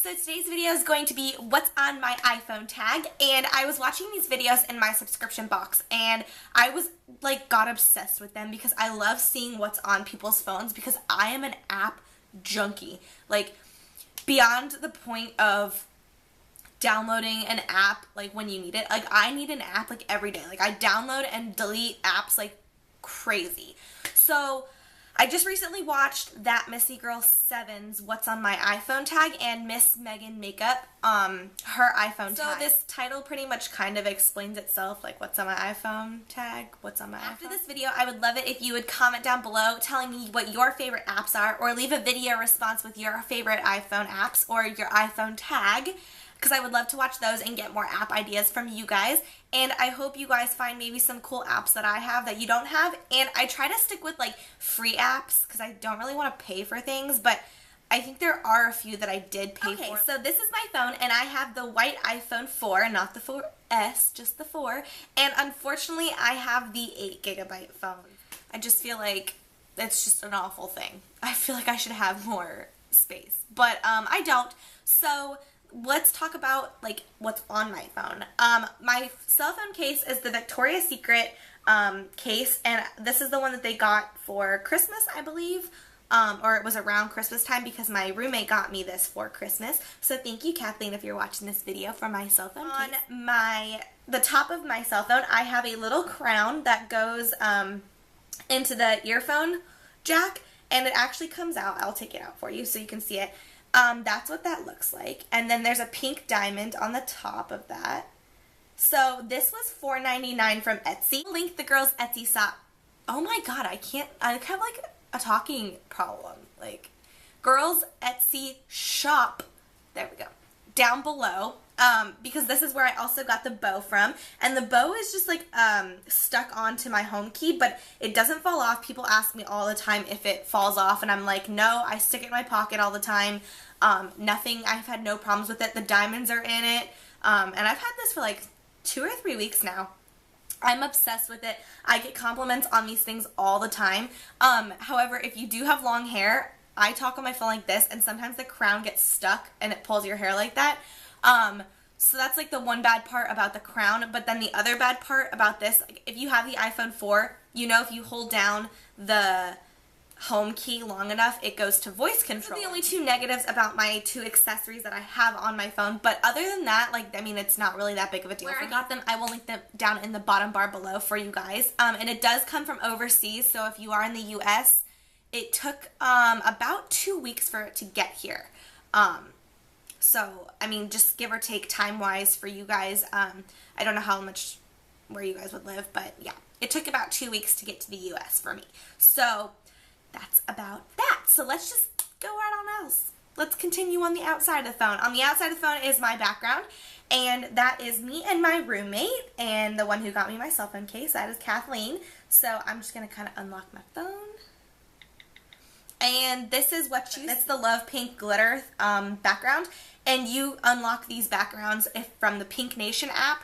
So today's video is going to be what's on my iPhone tag, and I was watching these videos in my subscription box and I was like got obsessed with them because I love seeing what's on people's phones because I am an app junkie, like beyond the point of downloading an app like when you need it. Like I need an app like every day. Like I download and delete apps like crazy. So I just recently watched that Missy Girl 7's What's on My iPhone tag and Miss Megan Makeup, her iPhone tag. So this title pretty much kind of explains itself, like what's on my iPhone tag, what's on my iPhone. After this video, I would love it if you would comment down below telling me what your favorite apps are, or leave a video response with your favorite iPhone apps or your iPhone tag, because I would love to watch those and get more app ideas from you guys. And I hope you guys find maybe some cool apps that I have that you don't have. And I try to stick with like free apps because I don't really want to pay for things, but I think there are a few that I did pay for. Okay, so this is my phone and I have the white iPhone 4, not the 4S, just the 4. And unfortunately I have the 8GB phone. I just feel like it's just an awful thing. I feel like I should have more space, but I don't. So let's talk about like what's on my phone. My cell phone case is the Victoria's Secret case, and this is the one that they got for Christmas, I believe, or it was around Christmas time because my roommate got me this for Christmas. So thank you, Kathleen, if you're watching this video, for my cell phone case. On the top of my cell phone, I have a little crown that goes into the earphone jack, and it actually comes out. I'll take it out for you so you can see it. That's what that looks like. And then there's a pink diamond on the top of that. So this was $4.99 from Etsy. I'll link the girls' Etsy shop. Oh my god, I have like a talking problem. Like, girls' Etsy shop. There we go. Down below. Because this is where I also got the bow from. And the bow is just like stuck onto my home key, but it doesn't fall off. People ask me all the time if it falls off, and I'm like, no, I stick it in my pocket all the time. Nothing, I've had no problems with it. The diamonds are in it. And I've had this for like 2 or 3 weeks now. I'm obsessed with it. I get compliments on these things all the time. However, if you do have long hair, I talk on my phone like this, and sometimes the crown gets stuck and it pulls your hair like that. So that's like the one bad part about the crown, but then the other bad part about this, like, if you have the iPhone 4, you know if you hold down the home key long enough, it goes to voice control. Those are the only two negatives about my two accessories that I have on my phone, but other than that, like, I mean, it's not really that big of a deal. Where I got them, I will link them down in the bottom bar below for you guys, and it does come from overseas, so if you are in the US, it took about 2 weeks for it to get here. So, I mean, just give or take time-wise for you guys. I don't know how much where you guys would live, but yeah, it took about 2 weeks to get to the US for me. So that's about that. So let's just go right on else. Let's continue on the outside of the phone. On the outside of the phone is my background, and that is me and my roommate, and the one who got me my cell phone case, that is Kathleen. So I'm just going to kind of unlock my phone. And this is what it's the Love Pink Glitter background, and you unlock these backgrounds from the Pink Nation app.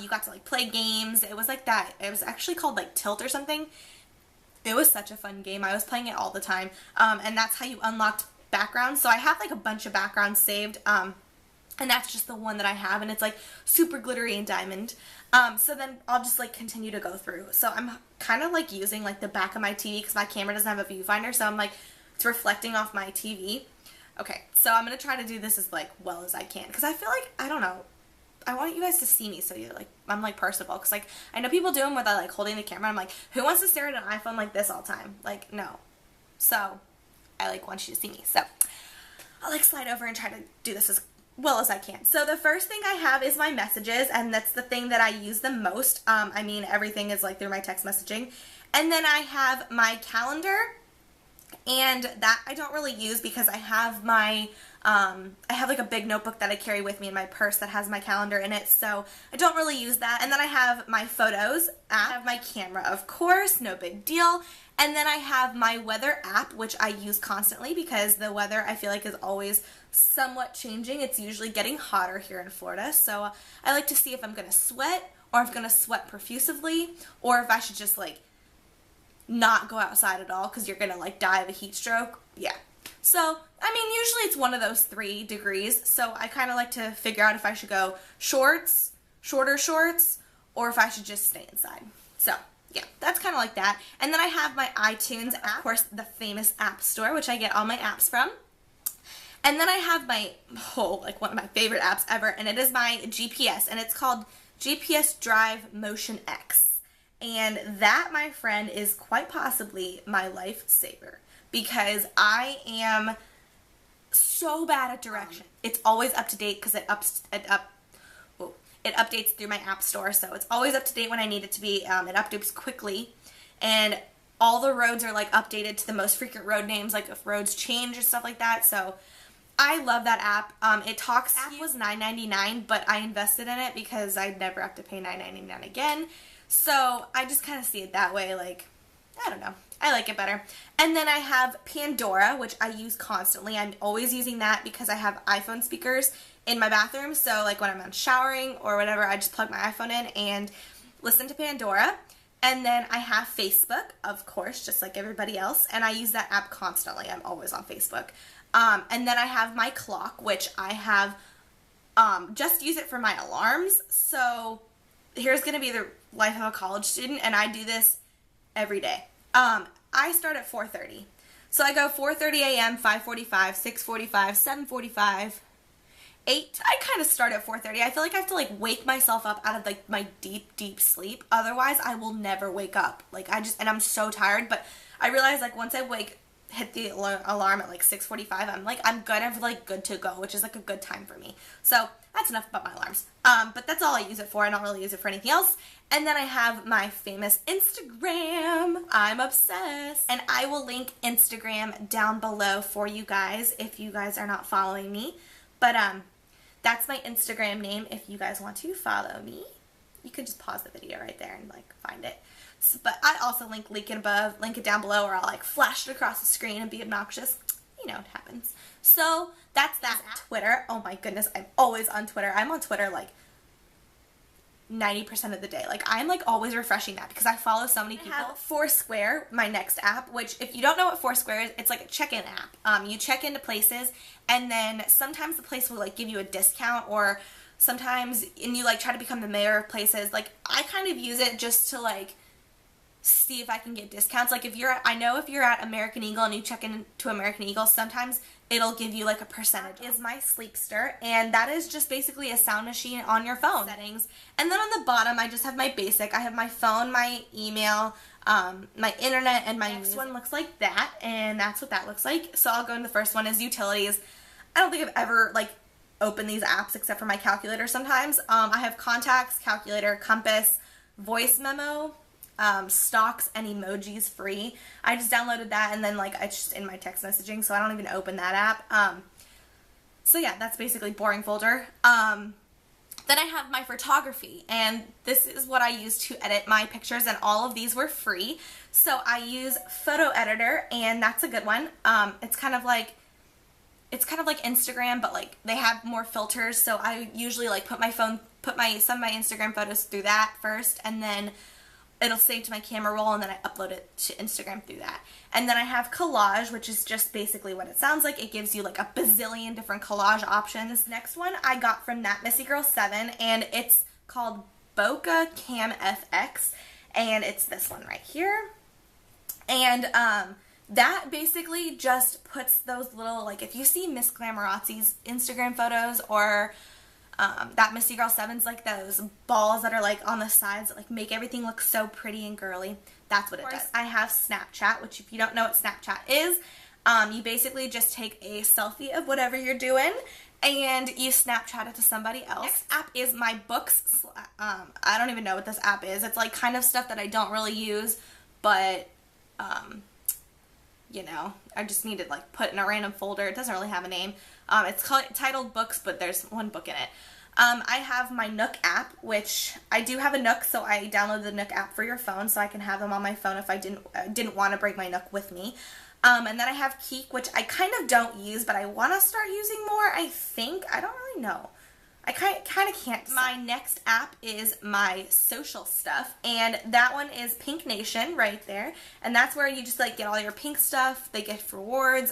You got to like play games. It was like that. It was actually called like Tilt or something. It was such a fun game. I was playing it all the time, and that's how you unlocked backgrounds. So I have like a bunch of backgrounds saved, and that's just the one that I have, and it's like super glittery and diamond. So then I'll just like continue to go through. So I'm kind of like using like the back of my TV because my camera doesn't have a viewfinder, so I'm like, it's reflecting off my TV. Okay, so I'm going to try to do this as like well as I can because I feel like, I don't know, I want you guys to see me so you're like, I'm like personable, because like I know people do them without like holding the camera. I'm like, who wants to stare at an iPhone like this all the time? Like, no. So I like want you to see me. So I'll like slide over and try to do this as well as I can. So the first thing I have is my messages, and that's the thing that I use the most. I mean, everything is like through my text messaging. And then I have my calendar, and that I don't really use because I have my, I have like a big notebook that I carry with me in my purse that has my calendar in it, so I don't really use that. And then I have my photos app, I have my camera, of course, no big deal. And then I have my weather app, which I use constantly because the weather I feel like is always somewhat changing. It's usually getting hotter here in Florida, so I like to see if I'm going to sweat, or if I'm going to sweat profusively, or if I should just like not go outside at all because you're going to like die of a heat stroke. Yeah. So, I mean, usually it's one of those 3 degrees. So I kind of like to figure out if I should go shorts, shorter shorts, or if I should just stay inside. So, yeah, that's kind of like that. And then I have my iTunes app, of course, the famous app store, which I get all my apps from. And then I have my, like one of my favorite apps ever, and it is my GPS, and it's called GPS Drive Motion X. And that, my friend, is quite possibly my lifesaver, because I am so bad at direction. It's always up to date because it updates through my app store, so it's always up to date when I need it to be. It updates quickly, and all the roads are like updated to the most frequent road names, like if roads change or stuff like that. So I love that app. It talks. The app was $9.99, but I invested in it because I'd never have to pay $9.99 again. So I just kind of see it that way. Like, I don't know. I like it better. And then I have Pandora, which I use constantly. I'm always using that because I have iPhone speakers in my bathroom. So like when I'm showering or whatever, I just plug my iPhone in and listen to Pandora. And then I have Facebook, of course, just like everybody else. And I use that app constantly. I'm always on Facebook. And then I have my clock, which I have just use it for my alarms. So here's going to be the life of a college student, and I do this every day. I start at 4:30. So I go 4:30 a.m., 5:45, 6:45, 7:45, 8. I kind of start at 4:30. I feel like I have to like wake myself up out of like my deep sleep. Otherwise, I will never wake up. Like and I'm so tired, but I realize like once I hit the alarm at like 6:45, I'm good to go, which is like a good time for me. So that's enough about my alarms. But that's all I use it for. I don't really use it for anything else. And then I have my famous Instagram. I'm obsessed. And I will link Instagram down below for you guys if you guys are not following me. But that's my Instagram name if you guys want to follow me. You can just pause the video right there and like find it. But I also link it down below, or I'll like flash it across the screen and be obnoxious. You know, it happens. So that's that. Twitter. Oh my goodness, I'm always on Twitter. I'm on Twitter like 90% of the day. Like I'm like always refreshing that because I follow so many people. I have Foursquare, my next app, which if you don't know what Foursquare is, it's like a check-in app. You check into places, and then sometimes the place will like give you a discount, or sometimes, and you like try to become the mayor of places. Like I kind of use it just to like see if I can get discounts. Like if you're at American Eagle and you check into American Eagle, sometimes it'll give you like a percentage. Is my Sleepster, and that is just basically a sound machine on your phone. Settings. And then on the bottom I just have my basic. I have my phone, my email, my internet, and my next one looks like that, and that's what that looks like. So I'll go into the first one is utilities. I don't think I've ever like opened these apps except for my calculator sometimes. I have contacts, calculator, compass, voice memo, stocks, and emojis free. I just downloaded that, and then like it's just in my text messaging, so I don't even open that app. So yeah, that's basically boring folder. Then I have my photography, and this is what I use to edit my pictures, and all of these were free. So I use Photo Editor, and that's a good one. It's kind of like Instagram, but like they have more filters. So I usually like put some of my Instagram photos through that first, and then it'll save to my camera roll, and then I upload it to Instagram through that. And then I have Collage, which is just basically what it sounds like. It gives you like a bazillion different collage options. Next one I got from That Missy Girl 7, and it's called Bokeh Cam FX, and it's this one right here. And that basically just puts those little, like if you see Miss Glamorazzi's Instagram photos, or That Missy Girl 7's like those balls that are like on the sides that like make everything look so pretty and girly. That's what it does. I have Snapchat, which if you don't know what Snapchat is, you basically just take a selfie of whatever you're doing and you Snapchat it to somebody else. Next app is my books. I don't even know what this app is. It's like kind of stuff that I don't really use, but you know, I just need to like put in a random folder. It doesn't really have a name. It's titled Books, but there's one book in it. I have my Nook app, which I do have a Nook, so I downloaded the Nook app for your phone, so I can have them on my phone if I didn't want to bring my Nook with me. And then I have Keek, which I kind of don't use, but I want to start using more, I think. I don't really know. I kind of can't decide. My next app is my social stuff, and that one is Pink Nation right there, and that's where you just like get all your pink stuff. They get rewards.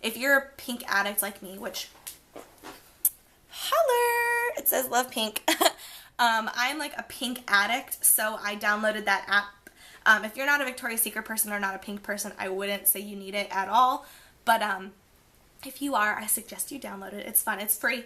If you're a pink addict like me, which holler, it says love pink. I'm like a pink addict, so I downloaded that app. If you're not a Victoria's Secret person or not a pink person, I wouldn't say you need it at all, but if you are, I suggest you download it. It's fun. It's free.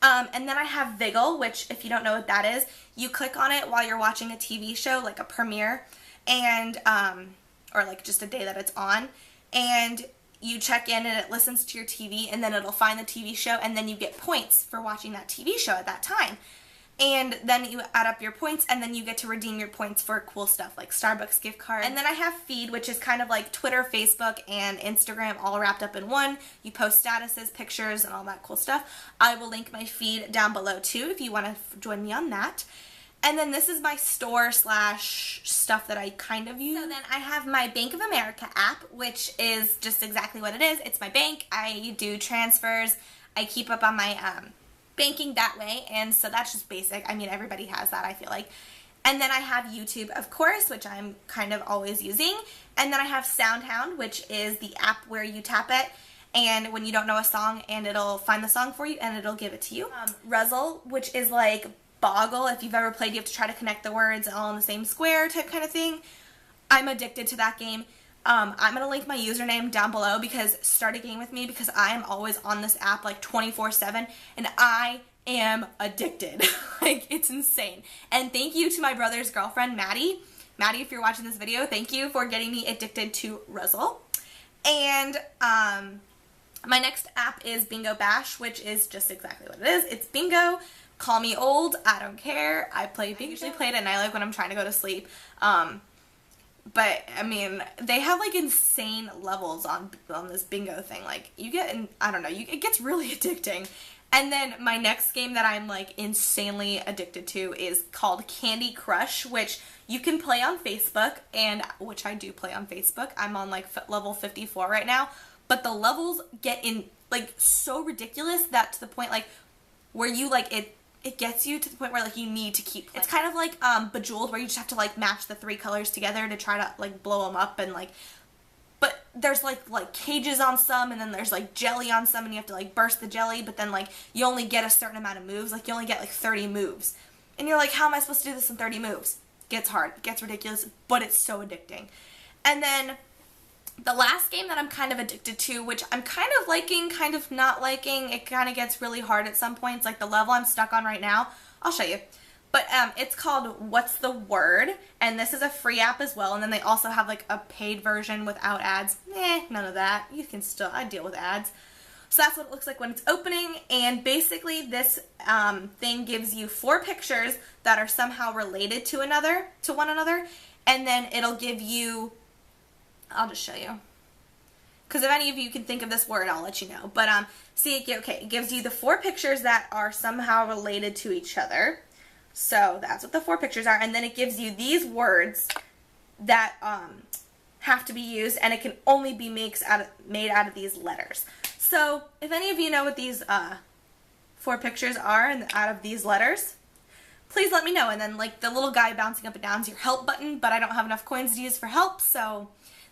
And then I have Viggle, which if you don't know what that is, you click on it while you're watching a TV show, like a premiere, and or like just a day that it's on, and you check in and it listens to your TV, and then it'll find the TV show, and then you get points for watching that TV show at that time. And then you add up your points, and then you get to redeem your points for cool stuff like Starbucks gift cards. And then I have Pheed, which is kind of like Twitter, Facebook, and Instagram all wrapped up in one. You post statuses, pictures, and all that cool stuff. I will link my Pheed down below too if you want to join me on that. And then this is my store / stuff that I kind of use. So then I have my Bank of America app, which is just exactly what it is. It's my bank. I do transfers. I keep up on my banking that way, and so that's just basic. I mean, everybody has that, I feel like. And then I have YouTube, of course, which I'm kind of always using. And then I have SoundHound, which is the app where you tap it, and when you don't know a song, and it'll find the song for you, and it'll give it to you. Ruzzle, which is like Boggle. If you've ever played, you have to try to connect the words all in the same square type kind of thing. I'm addicted to that game. I'm going to link my username down below, because start a game with me, because I am always on this app like 24/7, and I am addicted. Like, it's insane. And thank you to my brother's girlfriend, Maddie. Maddie, if you're watching this video, thank you for getting me addicted to Ruzzle. And my next app is Bingo Bash, which is just exactly what it is. It's bingo. Call me old. I don't care. I usually play it at night, like when I'm trying to go to sleep. But, I mean, they have, like, insane levels on this bingo thing. Like, you get, I don't know, it gets really addicting. And then my next game that I'm, like, insanely addicted to is called Candy Crush, which you can play on Facebook, and which I do play on Facebook. I'm on, like, level 54 right now. But the levels get like, so ridiculous that to the point, like, where you, like, it gets you to the point where, like, you need to keep playing. It's kind of like Bejeweled, where you just have to, like, match the 3 colors together to try to, like, blow them up, and, like, but there's, like cages on some, and then there's, like, jelly on some, and you have to, like, burst the jelly, but then, like, you only get a certain amount of moves. Like, you only get, like, 30 moves. And you're like, how am I supposed to do this in 30 moves? It gets hard. It gets ridiculous, but it's so addicting. And then the last game that I'm kind of addicted to, which I'm kind of liking, kind of not liking, it kind of gets really hard at some points, like the level I'm stuck on right now, I'll show you. But it's called What's the Word, and this is a free app as well, and then they also have like a paid version without ads. None of that. You can still, I deal with ads. So that's what it looks like when it's opening, and basically this thing gives you 4 pictures that are somehow related to one another, and then it'll give you, I'll just show you, because if any of you can think of this word, I'll let you know. But see, okay, it gives you the 4 pictures that are somehow related to each other. So that's what the 4 pictures are, and then it gives you these words that have to be used, and it can only be made out of these letters. So if any of you know what these 4 pictures are and out of these letters, please let me know. And then, like, the little guy bouncing up and down is your help button, but I don't have enough coins to use for help, so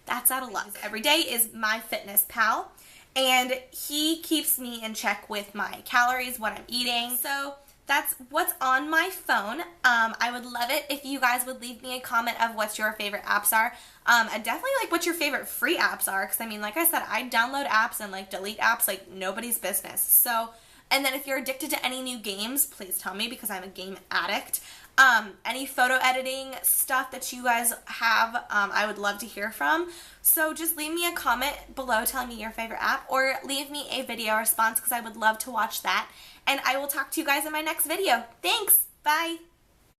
that's out of luck. Every day is MyFitnessPal, and he keeps me in check with my calories, what I'm eating. So that's what's on my phone. I would love it if you guys would leave me a comment of what your favorite apps are. And definitely, like, what your favorite free apps are, because I mean, like I said, I download apps and, like, delete apps like nobody's business. So, and then if you're addicted to any new games, please tell me, because I'm a game addict. Any photo editing stuff that you guys have, I would love to hear from. So just leave me a comment below telling me your favorite app, or leave me a video response, because I would love to watch that. And I will talk to you guys in my next video. Thanks! Bye!